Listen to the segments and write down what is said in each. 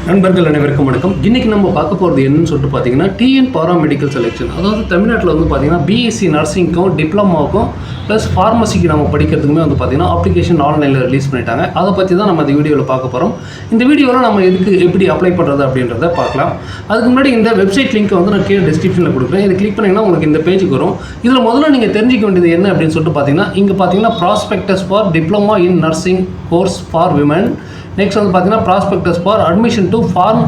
நண்பர்கள் அனைவருக்கும் வணக்கம். இன்னைக்கு நம்ம பார்க்க போகிறது என்னன்னு சொல்லிட்டு பார்த்தீங்கன்னா டிஎன் பாராமெடிக்கல் செலெக்ஷன். அதாவது தமிழ்நாட்டில் வந்து பார்த்தீங்கன்னா பிஎஸ்சி நர்சிங்க்கும் டிப்ளமாவுக்கும் ப்ளஸ் ஃபார்மசிக்கு நம்ம படிக்கிறதுக்குமே வந்து பார்த்தீங்கன்னா அப்ளிகேஷன் ஆன்லைனில் ரிலீஸ் பண்ணிட்டாங்க. அதை பற்றி தான் நம்ம இந்த வீடியோவில் பார்க்க போகிறோம். இந்த வீடியோவில் நம்ம எப்படி அப்ளை பண்ணுறது அப்படின்றத பார்க்கலாம். அதுக்கு முன்னாடி இந்த வெப்சைட் லிங்க் வந்து நான் கீழே டிஸ்கிரிப்ஷனில் கொடுக்குறேன். இதை கிளிக் பண்ணிங்கன்னா உங்களுக்கு இந்த பேஜுக்கு வரும். இதில் முதல்ல நீங்கள் தெரிஞ்சிக்க வேண்டியது என்ன அப்படின்னு சொல்லிட்டு பார்த்தீங்கன்னா இங்கே பார்த்தீங்கன்னா prospectus for diploma in nursing course for women. Next வந்து பார்த்தீங்கன்னா prospectus for admission to pharm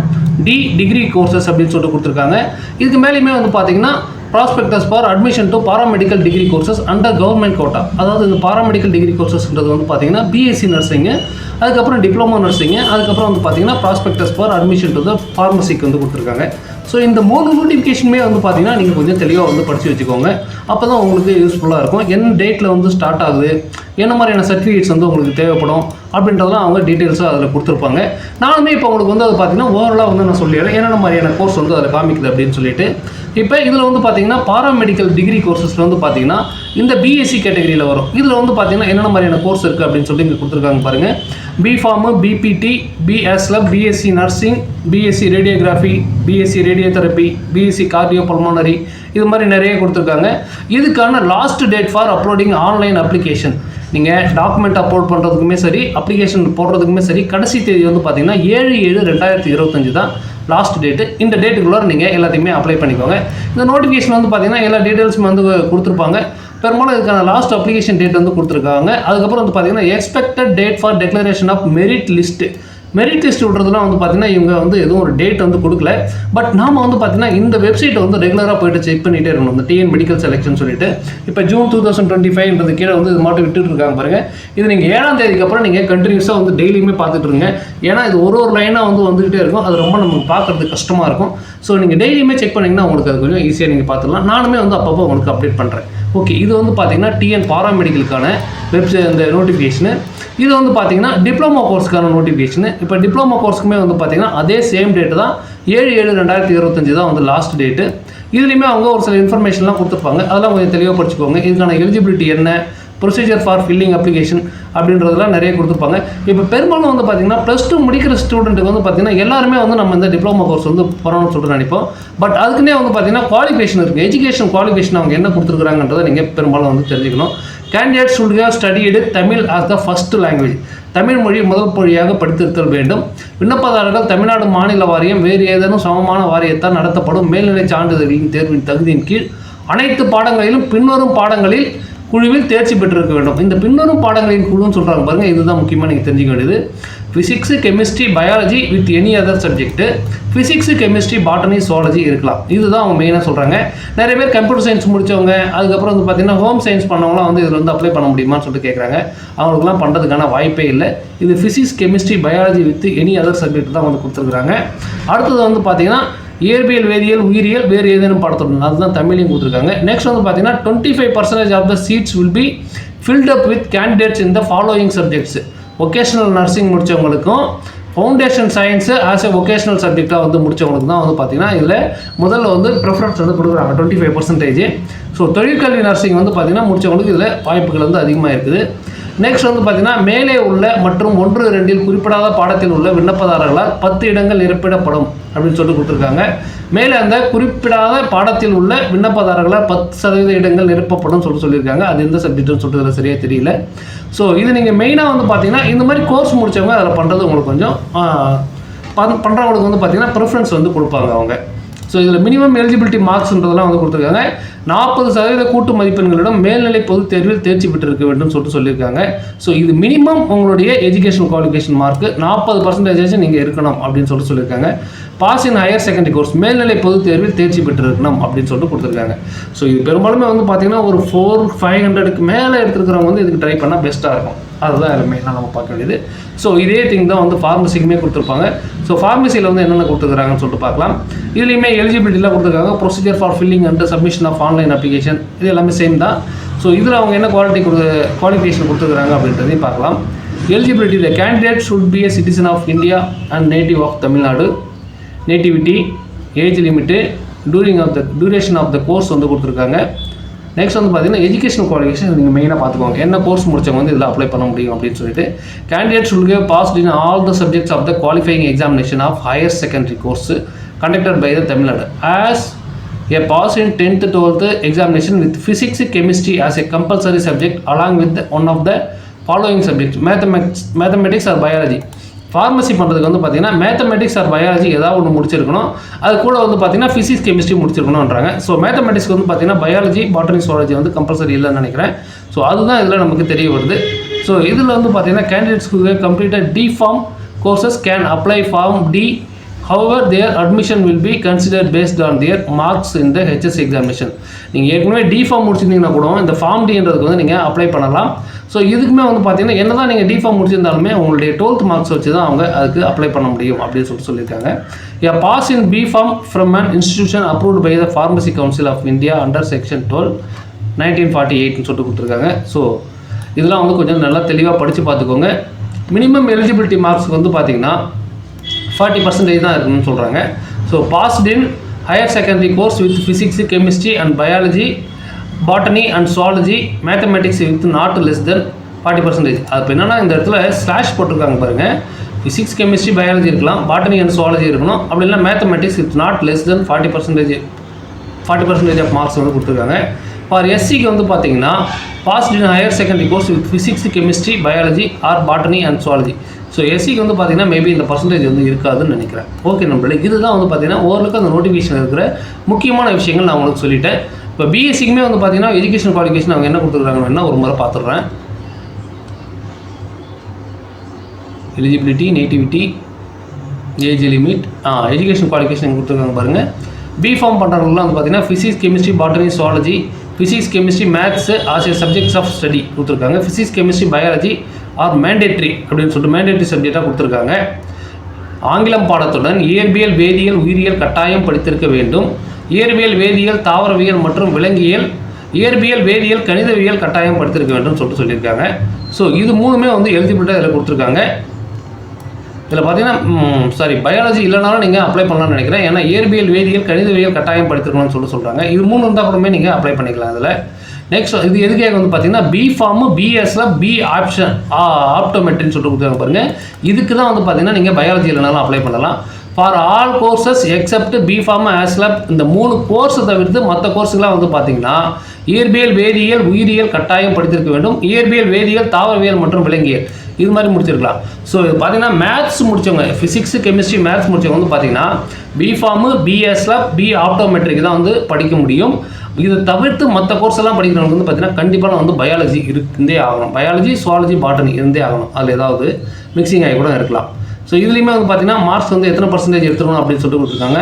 D degree courses அப்படின்னு சொல்லிட்டு கொடுத்துருக்காங்க. இதுக்கு மேலேயுமே வந்து பார்த்தீங்கன்னா prospectus for admission to paramedical degree courses under government quota. அதாவது இந்த பாராமெடிக்கல் டிகிரி கோர்சஸ்ன்றது வந்து பார்த்தீங்கன்னா பிஎஸ்சி நர்சிங்கு, அதுக்கப்புறம் டிப்ளமோ நர்சிங்கு, அதுக்கப்புறம் வந்து பார்த்தீங்கன்னா prospectus for admission to the ஃபார்மசிக்கு வந்து கொடுத்துருக்காங்க. ஸோ இந்த 3 நோட்டிஃபிகேஷனுமே வந்து பார்த்தீங்கன்னா நீங்கள் கொஞ்சம் தெளிவாக வந்து படித்து வச்சுக்கோங்க. அப்போ தான் உங்களுக்கு யூஸ்ஃபுல்லாக இருக்கும். என்ன டேட்டில் வந்து ஸ்டார்ட் ஆகுது, என்ன மாதிரியான சர்டிஃபிகேட்ஸ் வந்து உங்களுக்கு தேவைப்படும் அப்படின்றதெல்லாம் அவங்க டீட்டெயில்ஸாக அதில் கொடுத்துருப்பாங்க. நானுமே இப்போ உங்களுக்கு வந்து அது பார்த்தீங்கன்னா ஓவராலாக வந்து நான் சொல்லிடுறேன் என்னென்ன மாதிரியான கோர்ஸ் வந்து அதில் காமிக்குது அப்படின்னு சொல்லிட்டு. இப்போ இதில் வந்து பார்த்தீங்கன்னா பாராமெடிக்கல் டிகிரி கோர்சஸில் வந்து பார்த்தீங்கன்னா இந்த பிஎஸ்சி கேட்டகரியில் வரும். இதில் வந்து பார்த்தீங்கன்னா என்னென்ன மாதிரியான கோர்ஸ் இருக்குது அப்படின்னு சொல்லி இங்கே கொடுத்துருக்காங்க பாருங்கள். B Pharm, BPT, BSL, BSc nursing, BSc radiography, BSc radiotherapy, BSc cardio pulmonary, இது மாதிரி நிறைய கொடுத்துருக்காங்க. இதுக்கான last date for uploading online application. நீங்கள் டாக்குமெண்ட் அப்லோட் பண்ணுறதுக்குமே சரி, அப்ளிகேஷன் போடுறதுக்குமே சரி, கடைசி தேதி வந்து பார்த்தீங்கன்னா 7/7/2025 தான் லாஸ்ட் டேட்டு. இந்த டேட்டுக்குள்ளே நீங்கள் எல்லாத்தையுமே அப்ளை பண்ணிக்கோங்க. இந்த நோட்டிஃபிகேஷன் வந்து பார்த்தீங்கன்னா எல்லா டீட்டெயில்ஸுமே வந்து கொடுத்துருப்பாங்க. பெரும்பாலும் இதுக்கான லாஸ்ட் அப்ளிகேஷன் டேட் வந்து கொடுத்துருக்காங்க. அதுக்கப்புறம் வந்து பார்த்தீங்கன்னா expected date for declaration of merit list. Merit list விட்றதுலாம் வந்து பார்த்தீங்கன்னா இவங்க வந்து எதுவும் ஒரு டேட் வந்து கொடுக்கல. பட் நாம் வந்து பார்த்தீங்கன்னா இந்த வெப்சைட்டை வந்து ரெகுலராக போய்ட்டு செக் பண்ணிகிட்டே இருக்கணும். இந்த டிஎன் மெடிக்கல் செலெக்ஷன் சொல்லிட்டு இப்போ ஜூன் 2025 கீழே வந்து இது மட்டும் விட்டுட்டு இருக்காங்க பாருங்கள். இது நீங்கள் 7ஆம் தேதிக்கு அப்புறம் நீங்கள் கண்டினியூஸாக வந்து டெய்லியுமே பார்த்துட்டு இருங்க. ஏன்னா இது ஒரு லைனாக வந்து வந்துகிட்டே இருக்கும். அது ரொம்ப நமக்கு பார்க்குறது கஷ்டமாக இருக்கும். ஸோ நீங்கள் டெய்லியுமே செக் பண்ணிங்கன்னா உங்களுக்கு அது கொஞ்சம் ஈஸியாக நீங்கள் பார்த்துக்கலாம். நானுமே வந்து அப்பப்போ உங்களுக்கு அப்டேட் பண்ணுறேன். ஓகே, இது வந்து பார்த்தீங்கன்னா டிஎன் பாராமெடிக்கலுக்கான வெப்சைட் இந்த நோட்டிஃபிகேஷனு. இது வந்து பார்த்தீங்கன்னா டிப்ளமோ கோர்ஸுக்கான நோட்டிஃபிகேஷனு. இப்போ டிப்ளமோ கோர்ஸுக்குமே வந்து பார்த்தீங்கன்னா அதே சேம் டேட்டு தான், 7/7/2025 தான் வந்து லாஸ்ட் டேட்டு. இதுலேயுமே அவங்க ஒரு சில இன்ஃபர்மேஷன்லாம் கொடுத்துருப்பாங்க. அதெல்லாம் கொஞ்சம் தெளிவாக படிச்சுக்கோங்க. இதுக்கான எலிஜிபிலிட்டி என்ன, ப்ரொசீஜர் ஃபார் ஃபில்லிங் அப்ளிகேஷன் அப்படின்றதெல்லாம் நிறைய கொடுத்துருப்பாங்க. இப்போ பெரும்பாலும் வந்து பார்த்தீங்கன்னா +2 முடிக்கிற ஸ்டூடெண்ட்டுக்கு வந்து பார்த்தீங்கன்னா எல்லாருமே வந்து நம்ம இந்த டிப்ளமோ கோர்ஸ் வந்து போகணும்னு சொல்லிட்டு நினைப்போம். பட் அதுக்குன்னே வந்து பார்த்தீங்கன்னா குவாலிஃபிகேஷன் இருக்குது. எஜுகேஷன் குவாலிஃபிகேஷன் அவங்க என்ன கொடுத்துருக்குறாங்கன்றதை நீங்கள் பெரும்பாலும் வந்து தெரிஞ்சுக்கணும். Candidates should have studied Tamil as the first language. Tamil மொழி முதல் மொழியாக படித்திருத்தல் வேண்டும். விண்ணப்பதாரர்கள் தமிழ்நாடு மாநில வாரியம் வேறு ஏதேனும் சமமான வாரியத்தால் நடத்தப்படும் மேல்நிலை சான்றிதழ்களின் தேர்வின் தகுதியின் கீழ் அனைத்து பாடங்களிலும் பின்வரும் பாடங்களில் குழுவில் தேர்ச்சி பெற்றிருக்க வேண்டும். இந்த பின்வரும் பாடங்களின் குழுன்னு சொல்கிறாங்க பாருங்கள். இதுதான் முக்கியமாக நீங்கள் தெரிஞ்சுக்க வேண்டியது. Physics, chemistry, biology with any other subject. Physics, chemistry, botany, zoology இருக்கலாம். இதுதான் அவங்க மெயினாக சொல்கிறாங்க. நிறைய பேர் கம்ப்யூட்டர் சயின்ஸ் முடித்தவங்க, அதுக்கப்புறம் வந்து பார்த்தீங்கன்னா ஹோம் சயின்ஸ் பண்ணவங்களாம் வந்து இதில் வந்து அப்ளை பண்ண முடியுமான்னு சொல்லிட்டு கேட்குறாங்க. அவங்களுக்குலாம் பண்ணுறதுக்கான வாய்ப்பே இல்லை. இது physics, chemistry, biology with any other subject தான் வந்து கொடுத்துருக்குறாங்க. அடுத்தது வந்து பார்த்தீங்கன்னா இயற்பியல், வேதியியல், உயிரியல், வேறு ஏதேனும் பாடத்துடன் அதுதான் தமிழையும் கொடுத்துருக்காங்க. நெக்ஸ்ட் வந்து பார்த்தீங்கன்னா 25% of the seats will be filled up with candidates in the following subjects. Vocational nursing முடித்தவங்களுக்கும் foundation science as a vocational சப்ஜெக்டாக வந்து முடித்தவங்களுக்கு தான் வந்து பார்த்தீங்கன்னா இதில் முதல்ல வந்து ப்ரிஃபரன்ஸ் வந்து கொடுக்குறாங்க 25%. ஸோ தொழிற்கல்வி நர்சிங் வந்து பார்த்தீங்கன்னா முடித்தவங்களுக்கு இதில் வாய்ப்புகள் வந்து அதிகமாக இருக்குது. நெக்ஸ்ட் வந்து பார்த்தீங்கன்னா மேலே உள்ள மற்றும் 1-2 குறிப்பிடாத பாடத்தில் உள்ள விண்ணப்பதாரர்களால் 10 இடங்கள் நிரப்பிடப்படும் அப்படின்னு சொல்லிட்டு கொடுத்துருக்காங்க. மேலே அந்த குறிப்பிடாத பாடத்தில் உள்ள விண்ணப்பதாரர்களால் 10% இடங்கள் நிரப்பப்படும் சொல்லியிருக்காங்க. அது எந்த சப்ஜெக்ட்னு சொல்லிட்டு அதில் சரியாக தெரியல. ஸோ இது நீங்கள் மெயினாக வந்து பார்த்தீங்கன்னா இந்த மாதிரி கோர்ஸ் முடித்தவங்க அதில் பண்ணுறது உங்களுக்கு கொஞ்சம் பண்ணுறவங்களுக்கு வந்து பார்த்தீங்கன்னா ப்ரிஃபரன்ஸ் வந்து கொடுப்பாங்க அவங்க. ஸோ இதில் மினிமம் எலிஜிபிலிட்டி மார்க்ஸ்ன்றதெல்லாம் வந்து கொடுத்துருக்காங்க. 40% கூட்டு மதிப்பெண்களிடம் மேல்நிலை பொதுத் தேர்வில் தேர்ச்சி பெற்றிருக்க வேண்டும் சொல்லியிருக்காங்க. ஸோ இது மினிமம் உங்களுடைய எஜுகேஷன் குவாலிஃபிகேஷன் மார்க்கு 40% நீங்கள் இருக்கணும் அப்படின்னு சொல்லியிருக்காங்க. Pass in higher secondary course, மேல்நிலை பொதுத் தேர்வில் தேர்ச்சி பெற்றிருக்கணும் அப்படின்னு சொல்லிட்டு கொடுத்துருக்காங்க. ஸோ இது பெரும்பாலுமே வந்து பார்த்தீங்கன்னா ஒரு 400-500க்கு மேலே எடுத்துருக்கிறவங்க வந்து இதுக்கு ட்ரை பண்ணால் பெஸ்ட்டாக இருக்கும். அதுதான் எல்லாமே நம்ம பார்க்க வேண்டியது. ஸோ இதே திங் தான் வந்து ஃபார்மசிக்குமே கொடுத்துருப்பாங்க. ஸோ ஃபார்மசியில் வந்து என்னென்ன கொடுத்துருக்காங்கன்னு சொல்லிட்டு பார்க்கலாம். இதுலேயுமே எலிஜிபிலிட்டிலாம் கொடுத்துருக்காங்க. Procedure for filling and submission of online application, இது எல்லாமே சேம் தான். ஸோ இதில் அவங்க என்ன குவாலிஃபிகேஷன் கொடுத்துருக்காங்க அப்படின்றதையும் பார்க்கலாம். Eligibility, the candidate should be a citizen of India and native of Tamil Nadu. Nativity, age limit, duration of the course வந்து கொடுத்துருக்காங்க. நெக்ஸ்ட் வந்து பார்த்தீங்கன்னா எஜுகேஷன் குவாலிஃபிகேஷன் நீங்கள் மெயினாக பார்த்துக்கோங்க, என்ன கோர்ஸ் முடிச்சவங்க வந்து இதில் அப்ளை பண்ண முடியும் அப்படின்னு சொல்லிட்டு. Candidates will give passed in all the subjects of the qualifying examination of higher secondary course conducted by the Tamil Nadu as a pass in 10th 12th examination with physics chemistry as a compulsory subject along with one of the following subjects mathematics or biology. Pharmacy பண்ணுறதுக்கு வந்து பார்த்தீங்கன்னா mathematics or biology ஏதாவது ஒன்று முடிச்சிருக்கணும், அது கூட வந்து பார்த்தீங்கன்னா ஃபிசிக்ஸ் கெமிஸ்ட்ரி முடிச்சிருக்கணுன்றாங்க. ஸோ மேத்தமெட்டிக்ஸ்க்கு வந்து பார்த்தீங்கன்னா பயாலஜி பாட்டனி சுவாலஜி வந்து கம்பல்சரி இல்லைன்னு நினைக்கிறேன். ஸோ அதுதான் இதில் நமக்கு தெரிய வருது. ஸோ இதில் வந்து பார்த்தீங்கன்னா கேண்டிடேட்ஸ்க்கு கம்ப்ளீட்டாக D pharm courses can apply pharm D. However, their admission will be considered based on their marks in the HS examination. நீங்கள் ஏற்கனவே டி ஃபார்ம் முடிச்சிருந்தீங்கன்னா கூட இந்த ஃபார்ம் டின்றதுக்கு வந்து நீங்கள் அப்ளை பண்ணலாம். ஸோ இதுக்குமே வந்து பார்த்தீங்கன்னா என்ன தான் நீங்கள் டி ஃபார்ம் முடிச்சிருந்தாலுமே உங்களுடைய 12th மார்க்ஸ் வச்சு தான் அவங்க அதுக்கு அப்ளை பண்ண முடியும் அப்படின்னு சொல்லியிருக்காங்க. A pass in B form from an institution approved by the Pharmacy Council of India under section 12 1948 சொல்லிட்டு கொடுத்துருக்காங்க. ஸோ இதெல்லாம் வந்து கொஞ்சம் நல்லா தெளிவாக படித்து பார்த்துக்கோங்க. மினிமம் எலிஜிபிலிட்டி மார்க்ஸ் வந்து பார்த்தீங்கன்னா 40% தான் இருக்குன்னு சொல்கிறாங்க. So passed in higher secondary course with physics chemistry and biology botany and zoology mathematics with not less than 40%. அது என்னன்னா இந்த இடத்துல ஸ்லாஷ் போட்டிருக்காங்க பாருங்கள். ஃபிசிக்ஸ் கெமிஸ்ட்ரி பயாலஜி இருக்கலாம், பாட்டனி அண்ட் சுவாலஜி இருக்கணும், அப்படி இல்லை mathematics with not less than 40% of marks வந்து கொடுத்துருக்காங்க. ஃபார் எஸ்சிக்கு வந்து பார்த்தீங்கன்னா passed in higher secondary course with physics chemistry biology or botany and zoology. So எஸ்சிக்கு வந்து பார்த்தீங்கன்னா மேபி இந்த பர்சன்டேஜ் வந்து இருக்காதுன்னு நினைக்கிறேன். ஓகே நம்மளே இதுதான் வந்து பார்த்தீங்கன்னா ஓரளவுக்கு அந்த நோட்டிஃபிகேஷன் இருக்கிற முக்கியமான விஷயங்கள் நான் உங்களுக்கு சொல்லிட்டேன். இப்போ பிஎஸ்சிக்குமே வந்து பார்த்தீங்கன்னா எஜுகேஷன் குவாலிஃபிகேஷன் அவங்க என்ன கொடுத்துருக்காங்கன்னா ஒரு முறை பார்த்துடுறேன். Eligibility, nativity, age limit, education qualification கொடுத்துருக்காங்க பாருங்கள். பி ஃபார்ம் பண்ணுறவங்களாம் வந்து பார்த்தீங்கன்னா physics chemistry botany zoology, physics chemistry maths as a subjects of study கொடுத்துருக்காங்க. Physics chemistry biology are mandatory அப்படின்னு சொல்லிட்டு மேண்டேட்ரி சப்ஜெக்டாக கொடுத்துருக்காங்க. ஆங்கிலம் பாடத்துடன் இயற்பியல் வேதியியல் உயிரியல் கட்டாயம் படித்திருக்க வேண்டும். இயற்பியல் வேதியியல் தாவரவியல் மற்றும் விலங்கியல், இயற்பியல் வேதியியல் கணிதவியல் கட்டாயம் படித்திருக்க வேண்டும் சொல்லியிருக்காங்க. ஸோ இது மூணுமே வந்து எலிஜிபிலிட்டாக இதில் கொடுத்துருக்காங்க. இதில் பார்த்தீங்கன்னா பயாலஜி இல்லைனாலும் நீங்கள் அப்ளை பண்ணலாம்னு நினைக்கிறேன். ஏன்னா இயற்பியல் வேதியியல் கணிதவியல் கட்டாயம் படித்திருக்கணும்னு சொல்கிறாங்க. இது மூணு இருந்தால் கூடமே நீங்கள் அப்ளை பண்ணிக்கலாம். இதில் நெக்ஸ்ட் இது எதுக்காக வந்து பார்த்தீங்கன்னா பி ஃபார்மு பிஎஸ்சில் பி ஆப்ஷன் ஆப்டோமெட்ரின்னு சொல்லிட்டு கொடுத்துருக்காங்க பாருங்கள். இதுக்கு தான் வந்து பார்த்தீங்கன்னா நீங்கள் பயாலஜி இல்லைனாலும் அப்ளை பண்ணலாம். For all courses except B pharm ஆஸ்லப், இந்த 3 கோர்ஸை தவிர்த்து மற்ற கோர்ஸுக்கெலாம் வந்து பார்த்தீங்கன்னா இயற்பியல் வேதியியல் உயிரியல் கட்டாயம் படித்திருக்க வேண்டும். இயற்பியல் வேதியியல் தாவரவியல் மற்றும் விலங்கியல் இது மாதிரி முடிச்சிருக்கலாம். ஸோ இது பார்த்தீங்கன்னா மேத்ஸ் முடிச்சவங்க, ஃபிசிக்ஸ் கெமிஸ்ட்ரி மேத்ஸ் முடிச்சவங்க வந்து பார்த்தீங்கன்னா பி ஃபார்மு பிஎஸ்லப் பி ஆப்டோமெட்ரிக் தான் வந்து படிக்க முடியும். இதை தவிர்த்து மற்ற கோர்ஸ் எல்லாம் படிக்கிறவங்க வந்து பார்த்தீங்கன்னா கண்டிப்பாக வந்து பயாலஜி இருந்தே ஆகணும். பயாலஜி சுவாலஜி பாட்டனி இருந்தே ஆகணும். அதில் ஏதாவது மிக்சிங் ஆகி கூட இருக்கலாம். ஸோ இதுலேயுமே வந்து பார்த்தீங்கன்னா மார்க்ஸ் வந்து எத்தனை பர்சன்டேஜ் எடுத்துக்கணும் அப்படின்னு சொல்லிட்டு கொடுத்துருக்காங்க.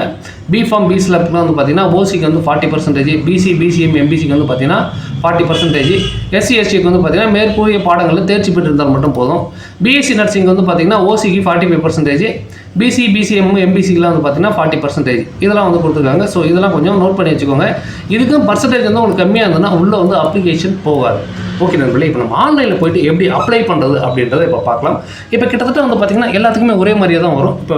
பி ஃபார்ம் பிஸ்லப்லாம் வந்து பார்த்தீங்கன்னா ஓசிக்கு வந்து 40%, பிசி பிசிஎம் எம்பிசிக்கு வந்து பார்த்தீங்கன்னா 40%, எஸ்சி எஸ்டிக்கு வந்து பார்த்தீங்கன்னா மேற்கூறிய பாடங்களில் தேர்ச்சி பெற்று இருந்தால் மட்டும் போதும். பிஎஸ்சி நர்சிங் வந்து பார்த்தீங்கன்னா ஓசிக்கு 45%, பிசி பிசிஎம் எம்பிசிக்கெலாம் வந்து பார்த்தீங்கன்னா 40%. இதெல்லாம் வந்து கொடுத்துருக்காங்க. ஸோ இதெல்லாம் கொஞ்சம் நோட் பண்ணி வச்சுக்கோங்க. இதுக்கும் பர்சன்டேஜ் வந்து உங்களுக்கு கம்மியாக இருந்ததுன்னா உள்ளே வந்து அப்ளிகேஷன் போகாது. ஓகே நண்பர்களே, இப்போ நம்ம ஆன்லைனில் போய்ட்டு எப்படி அப்ளை பண்ணுறது அப்படின்றத இப்போ பார்க்கலாம். இப்போ கிட்டத்தட்ட வந்து பார்த்திங்கன்னா எல்லாத்துக்குமே ஒரே மாதிரியே தான் வரும். இப்போ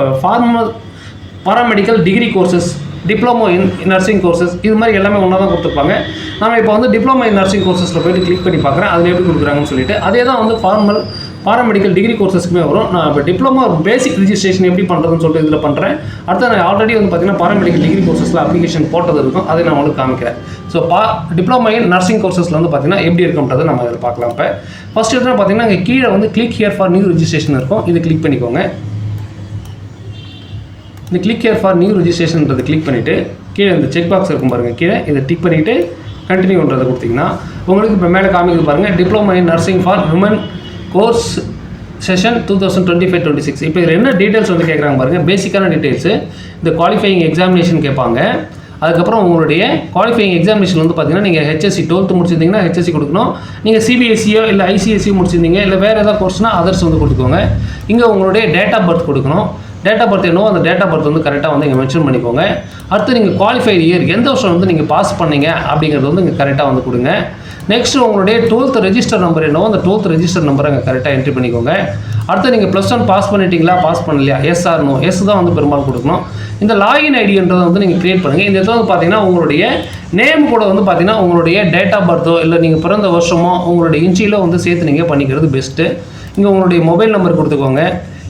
paramedical degree courses, diploma in nursing courses இது மாதிரி எல்லாமே ஒன்றா தான் கொடுத்துருப்பாங்க. நம்ம இப்போ வந்து டிப்ளமோ இன் நர்சிங் கோர்சஸில் போய்ட்டு கிளிக் பண்ணி பார்க்குறேன் அதில் எப்படி கொடுக்குறாங்கன்னு சொல்லிட்டு. அதே தான் வந்து பாராமெடிக்கல் டிகிரி கோர்சஸ்க்குமே வரும். நான் இப்போ டிப்ளமோ பேசிக் ரிஜிஸ்ட்ரேஷன் எப்படி பண்ணுறதுன்னு சொல்லிட்டு இதில் பண்ணுறேன். அடுத்து நான் ஆல்ரெடி வந்து பார்த்தீங்கன்னா பாராமெடிக்கல் டிகிரி கோர்சஸில் அப்ளிகேஷன் போட்டது இருக்கும், அதை நான் உங்களுக்கு காமிக்கிறேன். ஸோ டிப்ளமோ இன் நர்சிங் கோர்சஸில் வந்து பார்த்தீங்கன்னா எப்படி இருக்கும்ன்றதை நம்ம இதில் பார்க்கலாம். இப்போ ஃபஸ்ட் எடுத்து பார்த்தீங்கன்னா இங்கே கீழே வந்து click here for new registration இருக்கும், இது கிளிக் பண்ணிக்கோங்க. இந்த கிளிக் ஹியர் ஃபார் நியூ ரிஜிஸ்ட்ரேஷன்ன்றதை கிளிக் பண்ணிவிட்டு கீழே இந்த செக் பாக்ஸ் இருக்கும் பாருங்கள், கீழே இதை டிக் பண்ணிவிட்டு கண்டினியூன்றதை கொடுத்தீங்கன்னா உங்களுக்கு இப்போ மேலே காமிக்குது பாருங்கள், diploma in nursing for women course session 2025-26. இப்போ இதில் என்ன டீட்டெயில்ஸ் வந்து கேட்குறாங்க பாருங்கள், பேசிக்கான டீட்டெயில்ஸு. இந்த குவாலிஃபையிங் எக்ஸாமினேஷன் கேட்பாங்க. அதுக்கப்புறம் உங்களுடைய குவாலிஃபையிங் எக்ஸாமினேஷன் வந்து பார்த்தீங்கன்னா நீங்கள் ஹெச்எஸ்சி 12th முடிச்சிருந்தீங்கன்னா ஹெச்எஸ்சி கொடுக்கணும். நீங்கள் சிபிஎஸ்சியோ இல்லை ஐசிஎஸ்சியோ முடிச்சிருந்தீங்க இல்லை வேறு ஏதாவது கோர்ஸ்னால் அதர்ஸ் வந்து கொடுத்துக்கோங்க. இங்கே உங்களுடைய டேட் ஆஃப் பர்த் கொடுக்கணும். டேட் ஆஃப் பர்த் என்னவோ அந்த டேட் ஆஃப் பர்த் வந்து கரெக்டாக வந்து இங்கே மென்ஷன் பண்ணிக்கோங்க. அடுத்து நீங்கள் குவாலிஃபைடு இயர் எந்த வருஷம் வந்து நீங்கள் பாஸ் பண்ணீங்க அப்படிங்கிறது வந்து இங்கே கரெக்டாக வந்து கொடுங்க. நெக்ஸ்ட் உங்களுடைய 12th ரெஜிஸ்டர் நம்பர் என்னவோ அந்த 12th ரெஜிஸ்டர் நம்பரை அங்கே கரெக்டாக என்ட்ரி பண்ணிக்கோங்க. அடுத்து நீங்கள் +1 பாஸ் பண்ணிட்டீங்களா, பாஸ் பண்ணலையா, எஸ் ஆர் நோ, எஸ் தான் வந்து பெரும்பாலும் கொடுக்கணும். இந்த லாகின் ஐடின்றதை வந்து நீங்கள் கிரியேட் பண்ணுங்கள். இந்த இடத்துல வந்து பார்த்தீங்கன்னா உங்களுடைய நேம் கூட வந்து பார்த்தீங்கன்னா உங்களுடைய டேட் ஆஃப் பர்த்தோ இல்லை நீங்கள் பிறந்த வருஷமோ உங்களுடைய இன்ச்சிலோ வந்து சேர்த்து நீங்கள் பண்ணிக்கிறது பெஸ்ட்டு. இங்கே உங்களுடைய மொபைல் நம்பர் கொடுத்துக்கோங்க.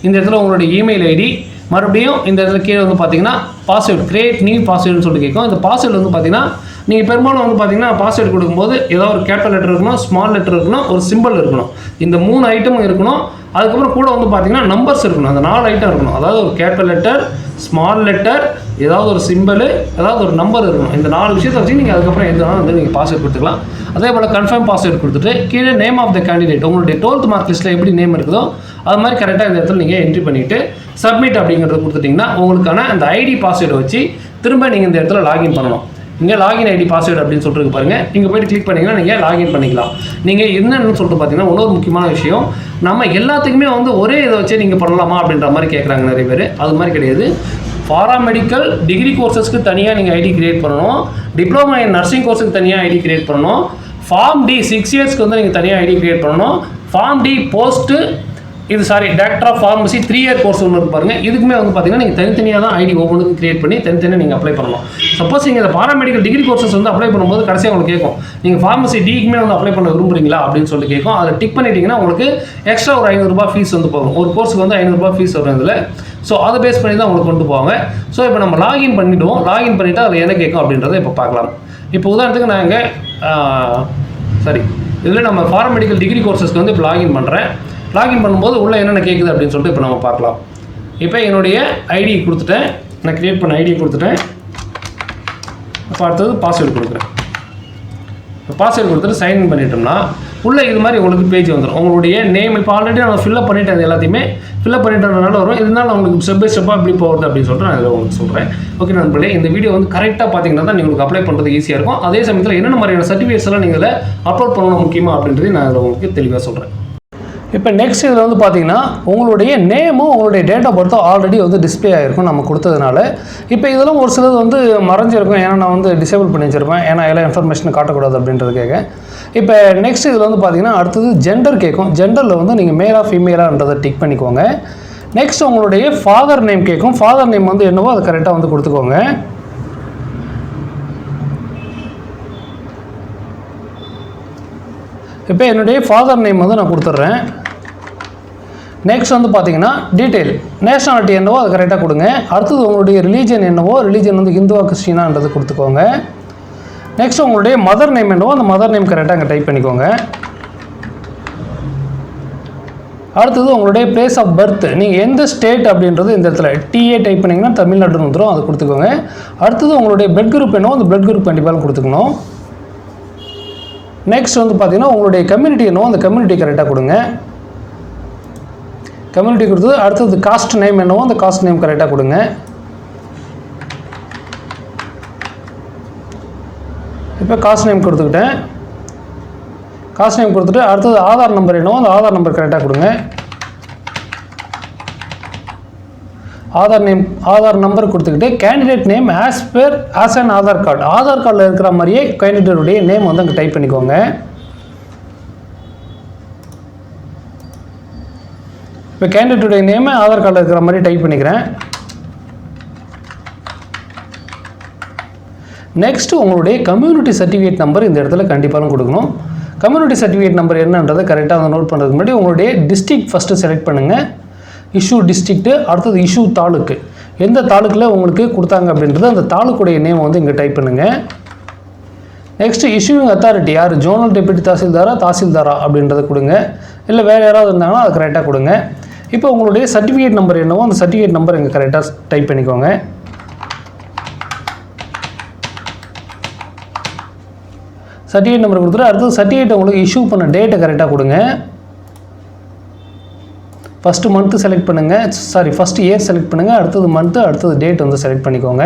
இந்த இடத்துல உங்களுடைய இமெயில் ஐடி, மறுபடியும் இந்த இடத்துல கீழே வந்து பார்த்தீங்கன்னா பாஸ்வேர்டு, கிரியேட் நியூ பாஸ்வேர்டுன்னு சொல்லிட்டு கேட்கும். இந்த பாஸ்வேர்டு வந்து பார்த்தீங்கன்னா நீங்கள் பெரும்பாலும் வந்து பார்த்தீங்கன்னா பாஸ்வேர்டு கொடுக்கும்போது ஏதாவது ஒரு கேபிட்டல் லெட்டர் இருக்கணும், ஸ்மால் லெட்டர் இருக்கணும், ஒரு சிம்பிள் இருக்கணும். இந்த 3 ஐட்டமும் இருக்கணும். அதுக்கப்புறம் கூட வந்து பார்த்தீங்கன்னா நம்பர்ஸ் இருக்கணும். அந்த 4 ஐட்டம் இருக்கணும். அதாவது ஒரு கேபிட்டல் லெட்டர், ஸ்மால் லெட்டர், ஏதாவது ஒரு சிம்பிள், ஏதாவது ஒரு நம்பர் இருக்கணும். இந்த 4 விஷயத்தை வச்சு நீங்கள் அதுக்கப்புறம் எதுனா வந்து நீங்கள் பாஸ்வேர்டு கொடுத்துக்கலாம். அதே போல் கன்ஃபார்ம் பாஸ்வேர்டு கொடுத்துட்டு கீழே நேம் ஆஃப் த கேண்டிடேட், உங்களுடைய 12th மார்க் லிஸ்ட்டில் எப்படி நேம் இருக்குதோ அது மாதிரி கரெக்டாக இந்த இடத்துல நீங்கள் என்ட்ரி பண்ணிவிட்டு சப்மிட் அப்படிங்கிறத கொடுத்துட்டிங்கன்னா உங்களுக்கான அந்த ஐடி பாஸ்வேர்டை வச்சு திரும்ப நீங்கள் இந்த இடத்துல லாகின் பண்ணணும். இங்கே லாகின் ஐடி பாஸ்வேர்டு அப்படின்னு சொல்லிட்டு பாருங்கள். நீங்கள் போய்ட்டு கிளிக் பண்ணிங்கன்னா நீங்கள் லாகின் பண்ணிக்கலாம். நீங்கள் என்னென்னு சொல்லிட்டு பார்த்தீங்கன்னா இன்னொரு முக்கியமான விஷயம், நம்ம எல்லாத்துக்குமே வந்து ஒரே இதை வச்சே நீங்கள் பண்ணலாமா அப்படின்ற மாதிரி கேட்குறாங்க நிறைய பேர். அது மாதிரி கிடையாது. பாராமெடிக்கல் டிகிரி கோர்சஸ்க்கு தனியாக நீங்கள் ஐடி கிரியேட் பண்ணணும். டிப்ளமா இன் நர்சிங் கோர்ஸுக்கு தனியாக ஐடி கிரியேட் பண்ணணும். ஃபார்ம் டி 6 இயர்ஸ்க்கு வந்து நீங்கள் தனியாக ஐடி கிரியேட் பண்ணணும். Pharm D post doctor of pharmacy 3 year course ஒன்று இருக்கு பாருங்கள். இதுக்குமே வந்து பார்த்தீங்கன்னா நீங்கள் தனித்தனியாக தான் ஐடி ஒவ்வொன்றுக்கும் கிரியேட் பண்ணி தனித்தனியாக நீங்கள் அப்ளை பண்ணலாம். சப்போஸ் நீங்கள் இந்த பாராமெடிக்கல் டிகிரி கோர்சஸ் வந்து அப்ளை பண்ணும்போது கடைசியாக உங்களுக்கு கேட்கும், நீங்கள் ஃபார்மசி டிக்குமே வந்து அப்ளை பண்ண விரும்புறீங்களா அப்படின்னு சொல்லிட்டு கேட்கும். அதை டிக் பண்ணிட்டீங்கன்னா உங்களுக்கு எக்ஸ்ட்ரா ஒரு 500 ரூபாய் ஃபீஸ் வந்து போகும். ஒரு கோர்ஸுக்கு வந்து 500 ரூபாய் ஃபீஸ் வரும் இதில். ஸோ அதை பேஸ் பண்ணி தான் உங்களுக்கு கொண்டு போவாங்க. ஸோ இப்போ நம்ம லாகின் பண்ணிவிடுவோம். லாகின் பண்ணிவிட்டு அதில் என்ன கேட்கும் அப்படின்றத இப்போ பார்க்கலாம். இப்போ உதாரணத்துக்கு நாங்கள் இதில் நம்ம பாராமெடிக்கல் டிகிரி கோர்சஸ்க்கு வந்து இப்போ லாகின் பண்ணுறேன். லாகின் பண்ணும்போது உள்ளே என்னென்ன கேட்குது அப்படின்னு சொல்லிட்டு இப்போ நம்ம பார்க்கலாம். இப்போ என்னுடைய ஐடி கொடுத்துட்டேன், நான் க்ரியேட் பண்ண ஐடி கொடுத்துட்டேன். இப்போ அடுத்தது பாஸ்வேர்டு கொடுக்குறேன். இப்போ பாஸ்வேர்டு கொடுத்துட்டு சைன்இன் பண்ணிட்டோம்னா உள்ளே இது மாதிரி உங்களுக்கு பேஜ் வந்துடும். உங்களுடைய நேம் இப்போ ஆல்ரெடி நான் ஃபில்அப் பண்ணிட்டேன், அது எல்லாத்தையுமே ஃபில்அப் பண்ணிட்டதுனால வரும். இதனால உங்களுக்கு ஸ்டெப் பை ஸ்டெப்பாக எப்படி போகிறது அப்படின்னு சொல்லிட்டு நான் இதில் உங்களுக்கு சொல்கிறேன். ஓகே நண்பர்களே, இந்த வீடியோ வந்து கரெக்டாக பார்த்தீங்கன்னா தான் உங்களுக்கு அப்ளை பண்ணுறது ஈஸியாக இருக்கும். அதே சமயத்தில் என்னென்ன மாதிரியான சர்டிஃபிகேட்ஸ் எல்லாம் நீங்கள் இதில் அப்லோட் பண்ணணும் முக்கியமாக அப்படின்றதையும் நான் இதில் உங்களுக்கு தெளிவாக சொல்கிறேன். இப்போ நெக்ஸ்ட் இதில் வந்து பார்த்தீங்கன்னா உங்களுடைய நேமும் உங்களுடைய டேட் ஆஃப் பர்த்தும் ஆல்ரெடி வந்து டிஸ்பிளே ஆகிருக்கும் நம்ம கொடுத்ததுனால. இப்போ இதெல்லாம் ஒரு சிலது வந்து மறைஞ்சிருக்கும், ஏன்னா நான் வந்து டிசேபிள் பண்ணி வச்சுருப்பேன், ஏன்னா எல்லா இன்ஃபர்மேஷனும் காட்டக்கூடாது அப்படின்றதுக்காக. இப்போ நெக்ஸ்ட் இதில் வந்து பார்த்தீங்கன்னா அடுத்தது ஜெண்டர் கேட்கும். ஜெண்டரில் வந்து நீங்கள் மேலா ஃபீமேலான்றதை டிக் பண்ணிக்கோங்க. நெக்ஸ்ட் உங்களுடைய ஃபாதர் நேம் கேட்கும். ஃபாதர் நேம் வந்து என்னவோ அதை கரெக்டாக வந்து கொடுத்துக்கோங்க. இப்போ என்னுடைய ஃபாதர் நேம் வந்து நான் கொடுத்துட்றேன். நெக்ஸ்ட் வந்து பார்த்தீங்கன்னா டீட்டெயில், நேஷனாலிட்டி என்னவோ அது கரெக்டாக கொடுங்க. அடுத்தது உங்களுடைய ரிலீஜன் என்னவோ, ரிலீஜன் வந்து ஹிந்துவா கிறிஸ்டினான்றது கொடுத்துக்கோங்க. நெக்ஸ்ட் உங்களுடைய மதர் நேம் என்னவோ அந்த மதர் நேம் கரெக்டாக அங்கே டைப் பண்ணிக்கோங்க. அடுத்தது உங்களுடைய பிளேஸ் ஆஃப் பர்த், நீங்கள் எந்த ஸ்டேட் அப்படின்றது இந்த இடத்துல டிஏ டைப் பண்ணிங்கன்னா தமிழ்நாடுன்னு வந்துடும், அது கொடுத்துக்கோங்க. அடுத்தது உங்களுடைய பிளட் குரூப் என்னவோ அந்த பிளட் குரூப் கண்டிப்பாக கொடுத்துக்கணும். நெக்ஸ்ட் வந்து பார்த்தீங்கன்னா உங்களுடைய கம்யூனிட்டி என்னவோ அந்த கம்யூனிட்டி கரெக்டாக கொடுங்க. கம்யூனிட்டி கொடுத்தது. அடுத்தது காஸ்ட் நேம் என்னவோ அந்த காஸ்ட் நேம் கரெக்டாக கொடுங்க. இப்போ காஸ்ட் நேம் கொடுத்துக்கிட்டேன். காஸ்ட் நேம் கொடுத்துட்டு அடுத்தது ஆதார் நம்பர் என்னவோ அந்த ஆதார் நம்பர் கரெக்டாக கொடுங்க. ஆதார் நம்பர் கொடுத்துக்கிட்டு candidate name as an Aadhaar card, Aadhaar கார்டில் இருக்கிற மாதிரியே கேண்டிடேட்டுடைய நேம் வந்து அங்கே டைப் பண்ணிக்கோங்க. இப்போ கேண்டிடேட்டுடைய நேமை ஆதார் கார்டில் இருக்கிற மாதிரி டைப் பண்ணிக்கிறேன். நெக்ஸ்ட் உங்களுடைய கம்யூனிட்டி சர்டிஃபிகேட் நம்பர் இந்த இடத்துல கண்டிப்பாக கொடுக்கணும். கம்யூனிட்டி சர்டிஃபிகேட் நம்பர் என்னன்றதை கரெக்டாக வந்து நோட் பண்ணுறதுக்கு முன்னாடி உங்களுடைய டிஸ்ட்ரிக்ட் ஃபஸ்ட்டு செலக்ட் பண்ணுங்கள். இஷ்யூ டிஸ்ட்ரிக்ட்டு, அடுத்தது இஷ்யூ தாலுக்கு, எந்த தாலுக்கில் உங்களுக்கு கொடுத்தாங்க அப்படின்றது அந்த தாலுக்குடைய நேம் வந்து இங்கே டைப் பண்ணுங்கள். நெக்ஸ்ட்டு இஷ்யூவிங் அத்தாரிட்டி யார், ஜோனல் டெப்யூட்டி தாசில்தாரா அப்படின்றத கொடுங்க. இல்லை வேறு யாராவது இருந்தாங்கன்னா அதை கரெக்டாக கொடுங்க. இப்போ உங்களுடைய சர்டிஃபிகேட் நம்பர் என்னவோ அந்த சர்டிஃபிகேட் நம்பர் இங்கே கரெக்டாக டைப் பண்ணிக்கோங்க. சர்டிஃபிகேட் நம்பர் கொடுத்துட்டு அடுத்தது சர்டிஃபிகேட் உங்களுக்கு இஷ்யூ பண்ண டேட்டை கரெக்டாக கொடுங்க. ஃபஸ்ட்டு மந்த்து செலக்ட் பண்ணுங்கள், ஃபஸ்ட்டு இயர் செலக்ட் பண்ணுங்கள். அடுத்தது மந்த்து, அடுத்தது டேட் வந்து செலக்ட் பண்ணிக்கோங்க.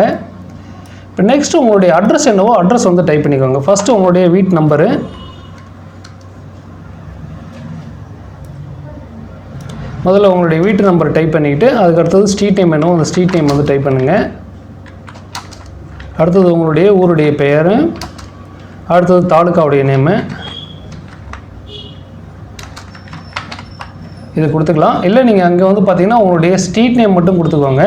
இப்போ நெக்ஸ்ட்டு உங்களுடைய அட்ரஸ் என்னவோ அட்ரஸ் வந்து டைப் பண்ணிக்கோங்க. ஃபஸ்ட்டு உங்களுடைய வீட்டு நம்பரு, முதல்ல உங்களுடைய வீட்டு நம்பர் டைப் பண்ணிக்கிட்டு அதுக்கு அடுத்தது ஸ்ட்ரீட் நேம் என்னவோ அந்த ஸ்ட்ரீட் நேம் வந்து டைப் பண்ணுங்கள். அடுத்தது உங்களுடைய ஊருடைய பெயர், அடுத்தது தாலுக்காவுடைய நேமு. இது கொடுத்துக்கலாம். இல்லை நீங்கள் அங்கே வந்து பார்த்தீங்கன்னா உங்களுடைய ஸ்ட்ரீட் நேம் மட்டும் கொடுத்துக்கோங்க.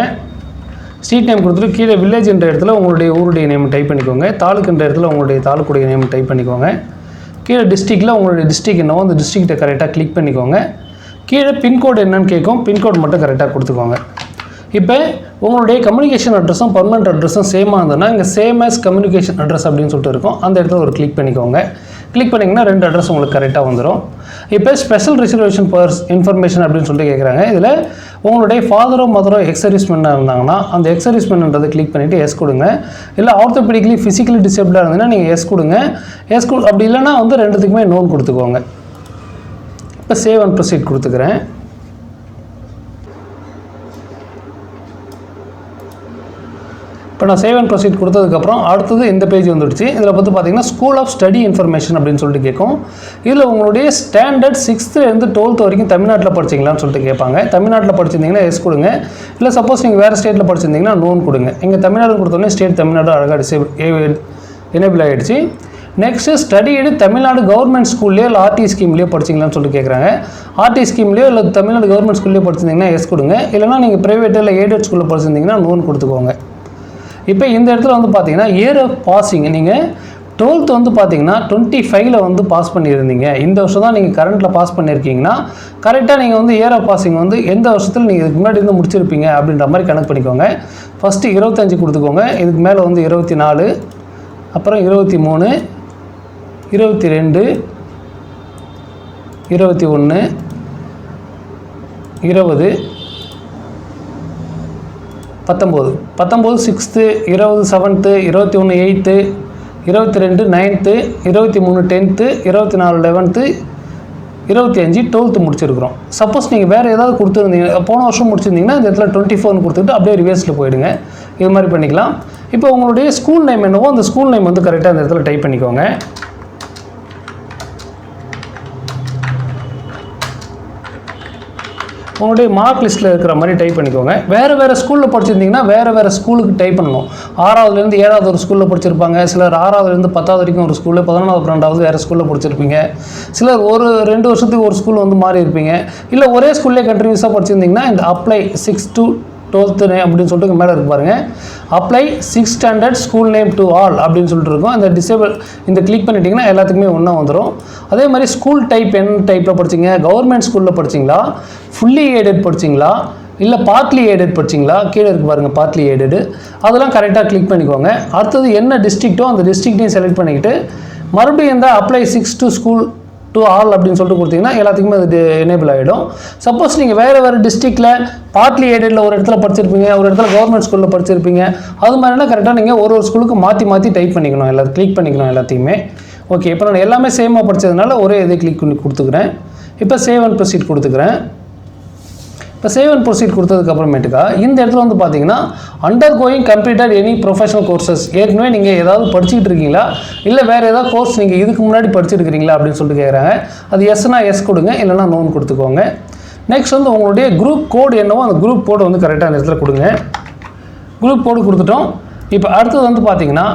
ஸ்ட்ரீட் நேம் கொடுத்துட்டு கீழே வில்லேஜ் என்ற இடத்துல உங்களுடைய ஊருடைய நேம் டைப் பண்ணிக்கோங்க. தாலுக்குன்ற இடத்துல உங்களுடைய தாலுக்குடைய நேம் டைப் பண்ணிக்கோங்க. கீழே டிஸ்ட்ரிக்டில் உங்களுடைய டிஸ்ட்ரிக்ட் என்னவோ அந்த டிஸ்ட்ரிக்ட்டை கரெக்டாக கிளிக் பண்ணிக்கோங்க. கீழே பின்கோடு என்னன்னு கேட்கும், பின்கோடு மட்டும் கரெக்டாக கொடுத்துக்கோங்க. இப்போ உங்களுடைய கம்யூனிகேஷன் அட்ரஸும் பர்மனெண்ட் அட்ரஸும் சேமாக இருந்ததுன்னா இங்கே சேம் ஆஸ் கம்யூனிகேஷன் அட்ரஸ் அப்படின்னு சொல்லிட்டு இருக்கும். அந்த இடத்துல ஒரு கிளிக் பண்ணிக்கோங்க. கிளிக் பண்ணிங்கன்னா 2 அட்ரஸ் உங்களுக்கு கரெக்டாக வந்துடும். இப்போ ஸ்பெஷல் ரிசர்வேஷன் ஃபார் இன்ஃபர்மேஷன் அப்படின்னு சொல்லிட்டு கேட்குறாங்க. இதில் உங்களுடைய ஃபாதரோ மதரோ எக்ஸர்வீஸ்மென்னாக இருந்தாங்கன்னா அந்த எக்ஸர்வீஸ்மென்ன்றதை கிளிக் பண்ணிவிட்டு எஸ் கொடுங்க. இல்லை ஆர்த்தோபெடிக்கலி ஃபிசிக்கலி டிசேபிளாக இருந்ததுன்னா நீங்கள் எஸ் கொடுங்க. அப்படி இல்லைன்னா வந்து 2த்துக்குமே நோன் கொடுத்துக்கோங்க. இப்போ சேவ் அண்ட் ப்ரொசீட் கொடுத்துக்கிறேன். இப்போ நான் சேவ் அண்ட் ப்ரொசீட் கொடுத்ததுக்கப்புறம் அடுத்தது இந்த பேஜ் வந்துடுச்சு. இதில் வந்து பார்த்தீங்கன்னா ஸ்கூல் ஆஃப் ஸ்டடி இன்ஃபர்மேஷன் அப்படின்னு சொல்லிட்டு கேட்கும். இதில் உங்களுடைய ஸ்டாண்டர்ட் 6th 12th வரைக்கும் தமிழ்நாட்டில் படிச்சிங்களான்னு சொல்லிட்டு கேட்பாங்க. தமிழ்நாட்டில் படிச்சிருந்தீங்கன்னா எஸ் கொடுங்க. இல்லை சப்போஸ் நீங்கள் வேறு ஸ்டேட்டில் படிச்சிருந்தீங்கன்னா நோன் கொடுங்க. இங்கே தமிழ்நாடு கொடுத்தோன்னே ஸ்டேட் தமிழ்நாடு அழகாக எனேபிள் ஆகிடுச்சு. நெக்ஸ்ட்டு ஸ்டடிடு தமிழ்நாடு கவர்மெண்ட் ஸ்கூல்லையோ இல்லை ஆர்டி ஸ்கீம்லேயோ படிச்சிங்களான்னு சொல்லிட்டு கேட்குறாங்க. ஆர்டி ஸ்கீம்லேயோ இல்லை தமிழ்நாடு கவர்மெண்ட் ஸ்கூல்லையோ படிச்சிருந்தீங்கன்னா எஸ் கொடுங்க. இல்லைனா நீங்கள் ப்ரைவேட்டு இல்லை எய்டட் ஸ்கூலில் படிச்சிருந்தீங்கன்னா நோன் கொடுத்துக்கோங்க. இப்போ இந்த இடத்துல வந்து பார்த்தீங்கன்னா இயர் ஆஃப் பாசிங் நீங்கள் 12th வந்து பார்த்தீங்கன்னா 25ல் வந்து பாஸ் பண்ணியிருந்தீங்க. இந்த வருஷம் தான் நீங்கள் கரண்ட்டில் பாஸ் பண்ணியிருக்கீங்கன்னா கரெக்டாக நீங்கள் வந்து இயர் ஆஃப் பாசிங் வந்து எந்த வருஷத்தில் நீங்கள் இதுக்கு முன்னாடி இருந்து முடிச்சிருப்பீங்க அப்படின்ற மாதிரி கணக்கு பண்ணிக்கோங்க. ஃபஸ்ட்டு 25 கொடுத்துக்கோங்க. இதுக்கு மேலே வந்து 24, அப்புறம் 23, 22, 21, 20, 19 6th, 20 7th, 21 8th, 22 9th, 23 10th, 24 11th, 25 12th முடிச்சிருக்கிறோம். Suppose நீங்கள் வேறு ஏதாவது கொடுத்துருந்தீங்க, போன வருஷம் முடிச்சிருந்தீங்கன்னா இந்த இடத்துல 24 கொடுத்துட்டு அப்படியே ரிவர்ஸில் போயிடுங்க. இது மாதிரி பண்ணிக்கலாம். இப்போ உங்களுடைய ஸ்கூல் நேம் என்னவோ அந்த ஸ்கூல் நேம் வந்து கரெக்டாக அந்த இடத்துல டைப் பண்ணிக்கோங்க. உங்களுடைய மார்க் லிஸ்ட்டில் இருக்கிற மாதிரி டைப் பண்ணிக்கோங்க. வேறு ஸ்கூலில் படிச்சிருந்தீங்கன்னா வேறு ஸ்கூலுக்கு டைப் பண்ணணும். 6வதுலேருந்து 7வது ஒரு ஸ்கூலில் படிச்சிருப்பாங்க. சிலர் 6வதுலேருந்து 10வது வரைக்கும் ஒரு ஸ்கூலு, 11வது 12வது வேறு ஸ்கூலில் படிச்சிருப்பீங்க. சிலர் ஒரு 2 வருஷத்துக்கு ஒரு ஸ்கூல் வந்து மாறி இருப்பீங்க. இல்லை ஒரே ஸ்கூல்லே கண்டினியூஸாக படிச்சிருந்தீங்கன்னா இந்த அப்ளை 6th to 12th அப்படின்னு சொல்லிட்டு மேலே இருக்கு பாருங்கள். Apply 6th standard school name to all அப்படின்னு சொல்லிட்டு இருக்கும். இந்த கிளிக் பண்ணிட்டீங்கன்னா எல்லாத்துக்குமே ஒன்றா வந்துடும். அதே மாதிரி ஸ்கூல் டைப் என்ன டைப்பில் படிச்சிங்க, கவர்மெண்ட் ஸ்கூலில் படிச்சிங்களா, ஃபுல்லி எய்டட் படிச்சிங்களா, இல்லை பார்ட்லி எய்டட் படிச்சிங்களா, கீழே இருக்குது பாருங்கள் பார்ட்லி எய்டடு, அதெல்லாம் கரெக்டாக கிளிக் பண்ணிக்கோங்க. அடுத்தது என்ன டிஸ்ட்ரிக்ட்டோ அந்த டிஸ்ட்ரிக்ட்டையும் செலக்ட் பண்ணிக்கிட்டு மறுபடியும் இந்த apply 6 to school to all அப்படின்னு சொல்லிட்டு கொடுத்தீங்கன்னா எல்லாத்துக்குமே அது எனேபிள் ஆகிடும். சப்போஸ் நீங்கள் வேறு டிஸ்ட்ரிக்டில் பார்ட்லி எய்டடில் ஒரு இடத்துல படிச்சிருப்பீங்க, ஒரு இடத்துல கவர்மெண்ட் ஸ்கூலில் படிச்சிருப்பீங்க, அது மாதிரினா கரெக்டாக நீங்கள் ஒரு ஸ்கூலுக்கு மாற்றி டைப் பண்ணிக்கணும், கிளிக் பண்ணிக்கணும் எல்லாத்தையுமே. ஓகே, இப்போ நான் எல்லாமே சேமாக படித்ததுனால ஒரே இதை கிளிக் பண்ணி கொடுத்துக்கிறேன். இப்போ சேவ் அண்ட் ப்ரொசீட் கொடுத்துக்கிறேன். இப்போ சேவ் அண்ட் ப்ரொசீட் கொடுத்ததுக்கப்புறமேட்டுக்கா இந்த இடத்துல வந்து பார்த்தீங்கன்னா under going completed any professional courses, ஏற்கனவே நீங்கள் ஏதாவது படிச்சுக்கிட்டு இருக்கீங்களா, இல்லை வேறு ஏதாவது கோர்ஸ் நீங்கள் இதுக்கு முன்னாடி படிச்சுருக்கிறீங்களா அப்படின்னு சொல்லிட்டு கேட்குறாங்க. அது எஸ்னா எஸ் கொடுங்க, இல்லைனா நோன் கொடுத்துக்கோங்க. நெக்ஸ்ட் வந்து உங்களுடைய குரூப் கோடு என்னவோ அந்த குரூப் கோடு வந்து கரெக்டாக அந்த இடத்துல கொடுங்க. குரூப் கோடு கொடுத்துட்டோம். இப்போ அடுத்தது வந்து பார்த்தீங்கன்னா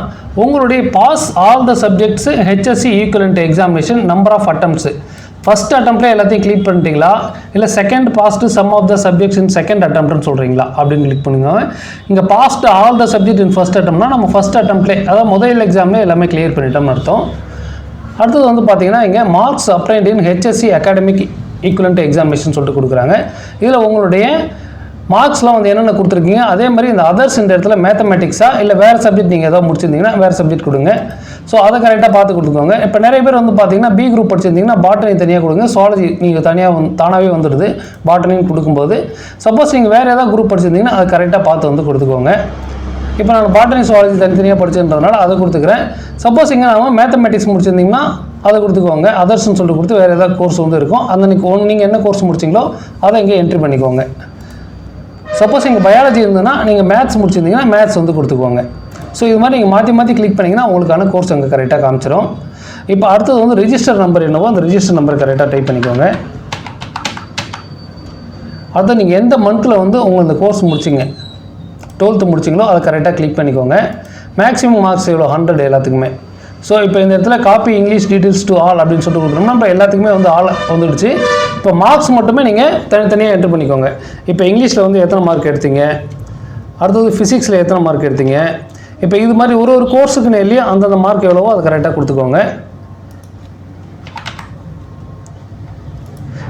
உங்களுடைய pass all the subjects HSC equivalent examination number of attempts first அட்டம்ப்ட்ல எல்லாத்தையும் கிளிக் பண்ணிட்டீங்களா, இல்லை second passed some of the subjects in second அட்டம்ப்ட்னு சொல்கிறீங்களா அப்படின்னு கிளிக் பண்ணுங்க. இங்கே passed all the subject in first அட்டம்ப்ட்னா நம்ம ஃபஸ்ட் அட்டம்ப்ட்லே, அதாவது முதல் எக்ஸாம்லேயே எல்லாமே கிளியர் பண்ணிட்டோம்னு அர்த்தம். அடுத்தது வந்து பார்த்தீங்கன்னா இங்கே marks applied in HSC academic equivalent examination சொல்லிட்டு கொடுக்குறாங்க. இதில் உங்களுடைய மார்க்ஸ்லாம் வந்து என்னென்ன கொடுத்துருக்கீங்க, அதே மாதிரி இந்த அதர்ஸ் இந்த இடத்துல மேத்தமெட்டிக்ஸாக இல்லை வேறு சப்ஜெக்ட் நீங்கள் ஏதாவது முடிச்சிருந்தீங்கன்னா வேறு சப்ஜெக்ட் கொடுங்க. ஸோ அதை கரெக்டாக பார்த்து கொடுத்துக்கோங்க. இப்போ நிறைய பேர் வந்து பார்த்தீங்கன்னா பி குரூப் படிச்சிருந்தீங்கன்னா பாட்டனி தனியாக கொடுங்க, சுவாலஜி நீங்கள் தனியாக தானாகவே வந்துடுது பாட்டனின்னு கொடுக்கும்போது. சப்போஸ் நீங்கள் வேறு ஏதாவது குரூப் படிச்சிருந்தீங்கன்னா அதை கரெக்டாக பார்த்து வந்து கொடுத்துக்கோங்க. இப்போ நான் பாட்டனி சுவாலஜி தனித்தனியாக படிச்சிருந்ததுனால அதை கொடுத்துக்கிறேன். சப்போஸ் இங்கே நான் மேத்தமெட்டிக்ஸ் முடிச்சிருந்தீங்கன்னா அதை கொடுத்துக்கோங்க. அதர்ஸ்ன்னு சொல்லிட்டு கொடுத்து வேறு ஏதாவது கோர்ஸ் வந்து இருக்கும், அந்த நீங்கள் என்ன கோர்ஸ் முடிச்சிங்களோ அதை இங்கே என்ட்ரி பண்ணிக்கோங்க. சப்போஸ் இங்கே பயாலஜி இருந்ததுன்னா நீங்கள் மேத்ஸ் முடிச்சிருந்தீங்கன்னா மேத்ஸ் வந்து கொடுத்துக்கோங்க. ஸோ இது மாதிரி நீங்கள் மாற்றி கிளிக் பண்ணிங்கன்னா உங்களுக்கான கோர்ஸ் அங்கே கரெக்டாக காமிச்சிடும். இப்போ அடுத்தது வந்து ரிஜிஸ்டர் நம்பர் என்னவோ அந்த ரிஜிஸ்டர் நம்பர் கரெக்டாக டைப் பண்ணிக்கோங்க. அடுத்து நீங்கள் எந்த மந்த்தில் வந்து உங்கள் இந்த கோர்ஸ் முடிச்சிங்க, 12th முடிச்சிங்களோ அதை கரெக்டாக கிளிக் பண்ணிக்கோங்க. மேக்ஸிமம் மார்க்ஸ் எவ்வளோ 100 எல்லாத்துக்குமே. ஸோ இப்போ இந்த இடத்துல copy English details to all அப்படின்னு சொல்லிட்டு கொடுத்துருந்தோம்னா நம்ம எல்லாத்துக்குமே வந்து ஆல் வந்துடுச்சு. இப்போ மார்க்ஸ் மட்டுமே நீங்கள் தனித்தனியாக என்ட்ரு பண்ணிக்கோங்க. இப்போ இங்கிலீஷில் வந்து எத்தனை மார்க் எடுத்தீங்க, அடுத்தது ஃபிசிக்ஸில் எத்தனை மார்க் எடுத்தீங்க, இப்போ இது மாதிரி ஒரு கோர்ஸுக்குன்னு இல்லையா அந்தந்த மார்க் எவ்வளவோ அதை கரெக்டாக கொடுத்துக்கோங்க.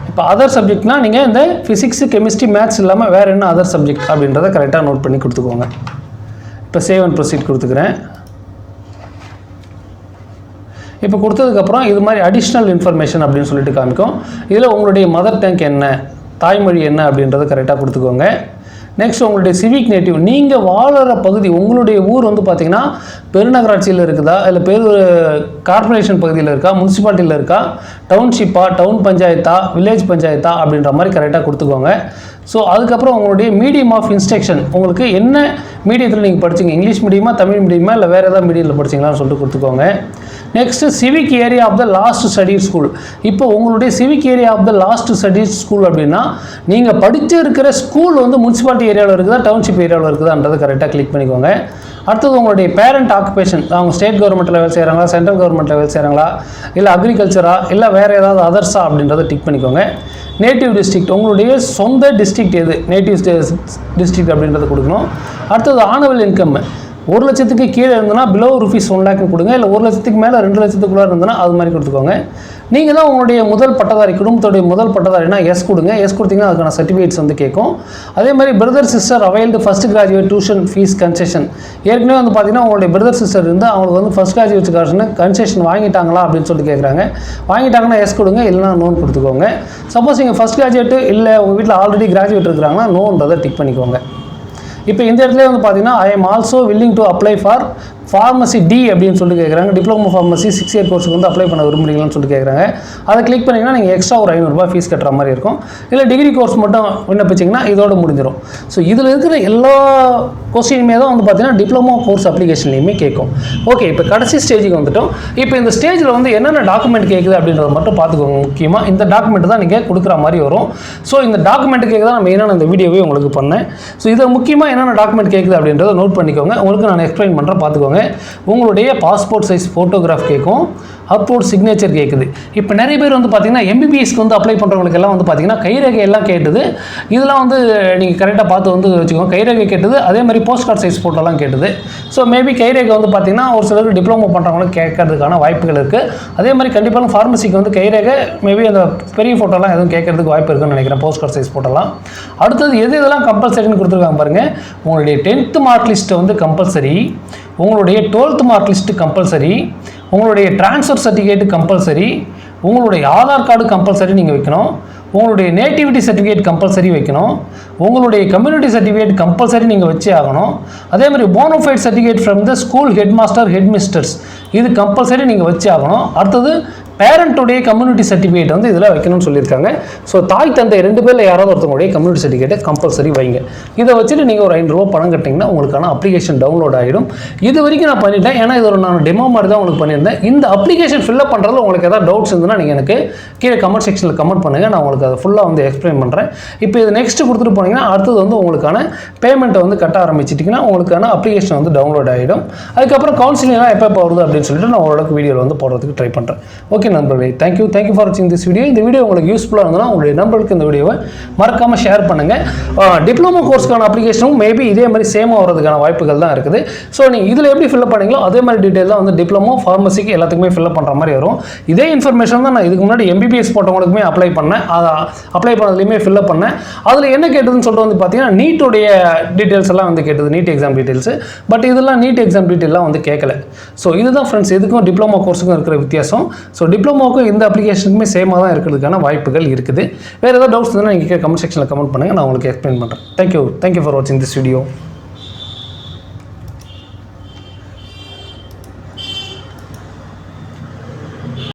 இப்போ அதர் சப்ஜெக்ட்னால் நீங்கள் இந்த ஃபிசிக்ஸு கெமிஸ்ட்ரி மேத்ஸ் இல்லாமல் வேறு என்ன அதர் சப்ஜெக்ட் அப்படின்றத கரெக்டாக நோட் பண்ணி கொடுத்துக்கோங்க. இப்போ சேவ் அண்ட் ப்ரொசீட் கொடுத்துக்கிறேன். இப்போ கொடுத்ததுக்கப்புறம் இது மாதிரி அடிஷ்னல் இன்ஃபர்மேஷன் அப்படின்னு சொல்லிட்டு காமிக்கும். இதில் உங்களுடைய மதர் டங் என்ன, தாய்மொழி என்ன அப்படின்றத கரெக்டாக கொடுத்துக்கோங்க. நெக்ஸ்ட் உங்களுடைய சிவிக் நேட்டிவ், நீங்கள் வாழற பகுதி உங்களுடைய ஊர் வந்து பார்த்திங்கன்னா பெருநகராட்சியில் இருக்குதா, இல்லை கார்பரேஷன் பகுதியில் இருக்கா, முனிசிபாலிட்டியில் இருக்கா, டவுன்ஷிப்பா, டவுன் பஞ்சாயத்தா, வில்லேஜ் பஞ்சாயத்தா அப்படின்ற மாதிரி கரெக்டாக கொடுத்துக்கோங்க. ஸோ அதுக்கப்புறம் உங்களுடைய மீடியம் ஆஃப் இன்ஸ்ட்ரக்ஷன், உங்களுக்கு என்ன மீடியத்தில் நீங்கள் படிச்சிங்க, இங்கிலீஷ் மீடியமா, தமிழ் மீடியமா, இல்லை வேறு ஏதாவது மீடியத்தில் படிச்சிங்களான்னு சொல்லிட்டு கொடுத்துக்கோங்க. Next civic area of the last study school. இப்போ உங்களுடைய civic area of the last study school அப்படின்னா நீங்கள் படித்து இருக்கிற ஸ்கூல் வந்து முனிசிபாலிட்டி ஏரியாவில் இருக்குதா, டவுன்ஷிப் ஏரியாவில் இருக்குதான்றதை கரெக்டாக கிளிக் பண்ணிக்கோங்க. அடுத்தது உங்களுடைய பேரண்ட் ஆக்குபேஷன், அவங்க ஸ்டேட் கவர்மெண்ட்டில் வேலை செய்கிறாங்களா, சென்ட்ரல் கவர்மெண்ட்டில் வேலை செய்கிறாங்களா, இல்லை அக்ரிகல்ச்சரா, இல்லை வேறு ஏதாவது அதர்ஸா அப்படின்றத டிக் பண்ணிக்கோங்க. நேட்டிவ் டிஸ்ட்ரிக்ட், உங்களுடைய சொந்த டிஸ்ட்ரிக்ட் எது, நேட்டிவ் டிஸ்ட்ரிக்ட் அப்படின்றத கொடுக்கணும். அடுத்தது ஆனுவல் இன்கம், 1 லட்சத்துக்கு கீழே இருந்ததுன்னா பிலோ ரூபீஸ் 1 லேக் கொடுங்க, இல்லை 1 லட்சத்துக்கு மேலே 2 லட்சத்துக்குள்ளே இருந்ததுன்னா அது மாதிரி கொடுத்துக்கோங்க. நீங்கள் தான் உங்களுடைய முதல் பட்டதாரி, குடும்பத்துடைய முதல் பட்டதாரினா எஸ் கொடுங்க. எஸ் கொடுத்தீங்கன்னா அதுக்கான சர்டிஃபிகேட்ஸ் வந்து கேட்கும். அதே மாதிரி brother sister availed first graduate tuition fees concession, ஏற்கனவே வந்து பார்த்தீங்கன்னா உங்களுடைய பிரதர் சிஸ்டர் இருந்து அவங்களுக்கு வந்து ஃபஸ்ட் கிராஜுவேட் கன்செஷன் வாங்கிட்டாங்களா அப்படின்னு சொல்லிட்டு கேட்குறாங்க. வாங்கிட்டாங்கன்னா எஸ் கொடுங்க, இல்லைனா நோன் கொடுத்துக்கோங்க. சப்போஸ் நீங்கள் ஃபஸ்ட் கிராஜுவேட் இல்லை உங்கள் வீட்டில் ஆல்ரெடி கிராஜுவேட் இருக்கிறாங்கன்னா நோன்றதை டிக் பண்ணிக்கோங்க. இப்போ இந்த இடத்துல வந்து பார்த்தீங்கன்னா I am also willing to apply for pharmacy D அப்படின்னு சொல்லிட்டு கேட்குறாங்க. டிப்ளமோ ஃபார்மசி 6 இயர் கோர்ஸுக்கு வந்து அப்ளை பண்ண விரும்புறீங்களான்னு சொல்லிட்டு கேட்குறாங்க. அதை கிளிக் பண்ணிங்கன்னா நீங்கள் எக்ஸ்ட்ரா ஒரு 500 ரூபாய் ஃபீஸ் கட்டுற மாதிரி இருக்கும். இல்லை டிகிரி கோர்ஸ் மட்டும் விண்ணப்பிச்சிங்கன்னா இதோட முடிஞ்சிடும். ஸோ இதில் இருக்கிற எல்லா கொஸ்டினுமே தான் வந்து பார்த்தீங்கன்னா டிப்ளமோ கோர்ஸ் அப்ளிகேஷன்லையுமே கேட்கும். ஓகே, இப்போ கடைசி ஸ்டேஜுக்கு வந்துட்டோம். இப்போ இந்த ஸ்டேஜில் வந்து என்னென்ன டாக்குமெண்ட் கேட்குது அப்படின்றத மட்டும் பார்த்துக்கோங்க. முக்கியமாக இந்த டாக்குமெண்ட் தான் நீங்கள் கொடுக்குற மாதிரி வரும். ஸோ இந்த டாக்குமெண்ட் கேட்க தான் நான் மெயினான இந்த வீடியோவே உங்களுக்கு பண்ணேன். ஸோ இதை முக்கியமாக என்னென்ன டாக்குமெண்ட் கேட்குது அப்படின்றத நோட் பண்ணிக்கோங்க. உங்களுக்கு நான் எக்ஸ்பிளைன் பண்ணுறேன், பார்த்துக்கோங்க. உங்களுடைய பாஸ்போர்ட் சைஸ் ஃபோட்டோகிராஃப் கேட்கும், அப்லோட் சிக்னேச்சர் கேட்குது. இப்போ நிறைய பேர் வந்து பார்த்தீங்கன்னா எம்பிபிஎஸ்க்கு வந்து அப்ளை பண்ணுறவங்களுக்கு எல்லாம் வந்து பார்த்தீங்கன்னா கைரேகை எல்லாம் கேட்டுது. இதெல்லாம் வந்து நீங்கள் கரெக்டாக பார்த்து வந்து வச்சுக்கோங்க. கைரேகை கேட்டது, அதே மாதிரி போஸ்ட் கார்டு சைஸ் ஃபோட்டோலாம் கேட்டுது. ஸோ மேபி கைரேகை வந்து பார்த்தீங்கன்னா ஒரு சிலருக்கு டிப்ளமோ பண்ணுறவங்களுக்கு கேட்கறதுக்கான வாய்ப்புகள் இருக்குது. அதே மாதிரி கண்டிப்பாக ஃபார்மசிக்கு வந்து கைரேகை மேபி அந்த பெரிய ஃபோட்டோலாம் எதுவும் கேட்கறதுக்கு வாய்ப்பு இருக்குன்னு நினைக்கிறேன், போஸ்ட் கார்டு சைஸ் ஃபோட்டோலாம். அடுத்தது இதெல்லாம் கம்பல்சரின்னு கொடுத்துருக்காங்க பாருங்கள். உங்களுடைய 10th மார்க் லிஸ்ட்டு வந்து கம்பல்சரி, உங்களுடைய 12th மார்க் லிஸ்ட்டு கம்பல்சரி, உங்களுடைய ட்ரான்ஸ்ஃபர் சர்டிஃபிகேட்டு கம்பல்சரி, உங்களுடைய ஆதார் கார்டு கம்பல்சரி நீங்கள் வைக்கணும், உங்களுடைய நேட்டிவிட்டி சர்டிஃபிகேட் கம்பல்சரி வைக்கணும், உங்களுடைய கம்யூனிட்டி சர்டிஃபிகேட் கம்பல்சரி நீங்கள் வச்சே ஆகணும். அதே மாதிரி bona fide certificate from the school head master head mister's இது கம்பல்சரி நீங்கள் வச்சே ஆகணும். அடுத்தது பேரண்ட்டுடைய கம்யூனிட்டி சர்டிஃபிகேட் வந்து இதில் வைக்கணும்னு சொல்லியிருக்காங்க. ஸோ தாய் தந்தை 2 பேரில் யாராவது ஒருத்தவங்களுடைய கம்யூனிட்டி சர்டிஃபிகேட்டை கம்பல்சரி வைங்க. இதை வச்சுட்டு நீங்கள் ஒரு 500 ரூபா பணம் கட்டிங்கன்னா உங்களுக்கான அப்ளிகேஷன் டவுன்லோட் ஆகிடும். இது வரைக்கும் நான் பண்ணிட்டேன், ஏன்னா இது ஒரு நான் டெமோ மாதிரி தான் உங்களுக்கு பண்ணியிருந்தேன். இந்த அப்ளிகேஷன் ஃபில்அப் பண்ணுறதுல உங்களுக்கு ஏதாவது டவுட்ஸ் இருந்ததுன்னா நீங்கள் எனக்கு கீழே கமெண்ட் செக்ஷனில் கமெண்ட் பண்ணுங்கள், நான் உங்களுக்கு அதை ஃபுல்லாக வந்து எக்ஸ்பிளைன் பண்ணுறேன். இப்போ இது நெக்ஸ்ட்டு கொடுத்துட்டு போனீங்கன்னா அடுத்தது வந்து உங்களுக்கான பேமெண்ட்டை வந்து கட்ட ஆரம்பிச்சிட்டிங்கன்னா உங்களுக்கான அப்ளிகேஷன் வந்து டவுன்லோட் ஆகிடும். அதுக்கப்புறம் கவுன்சிலிங்லாம் எப்போ வருது அப்படின்னு சொல்லிட்டு நான் ஓரளவுக்கு வீடியோவில் வந்து போடுறதுக்கு ட்ரை பண்ணுறேன். ஓகே நண்பர்களே, தேங்க்யூ ஃபார் வாட்சிங் திஸ் வீடியோ. இந்த வீடியோ உங்களுக்கு யூஸ்ஃபுல்லாக இருந்ததுன்னா உங்களுடைய நண்பர்களுக்கு இந்த வீடியோவை மறக்காமல் ஷேர் பண்ணுங்கள். டிப்ளமோ கோர்ஸ்க்கான அப்ளிகேஷனும் மேபி இதே மாதிரி சேமாக வரதுக்கான வாய்ப்புகள் தான் இருக்குது. ஸோ நீங்கள் இதில் எப்படி ஃபில்அப் பண்ணீங்களோ அதே மாதிரி டீட்டெயில் தான் வந்து டிப்ளமோ ஃபார்மசிக்கு எல்லாத்துக்குமே ஃபில்அப் பண்ணுற மாதிரி வரும். இதே இன்ஃபர்மேஷன் தான் நான் இதுக்கு முன்னாடி எம்பிபிஎஸ் போட்டவங்களுக்குமே அப்ளை பண்ணேன். அதை அப்ளை பண்ணதுலையுமே ஃபில்அப் பண்ணேன். அதில் என்ன கேட்டதுன்னு சொல்லிட்டு வந்து பார்த்தீங்கன்னா நீட்டுடைய டீட்டெயில்ஸ் எல்லாம் வந்து கேட்டது, நீட் எக்ஸாம் டீட்டெயில்ஸ். பட் இதெல்லாம் நீட் எக்ஸாம் டீட்டெயிலாம் வந்து கேட்கல. ஸோ இதுதான் ஃப்ரெண்ட்ஸ் இதுக்கும் டிப்ளமோ கோர்ஸுக்கும் இருக்கிற வித்தியாசம். ஸோ டிப்ளமோக்கும் இந்த அப்ளிகேஷனுக்குமே சேமாக தான் இருக்கிறதுக்கான வாய்ப்புகள் இருக்குது. வேறு ஏதாவது டவுட்ஸ் இருந்தால் நீங்கள் கமெண்ட் செக்ஷனில் கமெண்ட் பண்ணுங்கள், நான் உங்களுக்கு எக்ஸ்பிளைன் பண்ணுறேன். தேங்க்யூ ஃபார் வாட்சிங் திஸ் வீடியோ.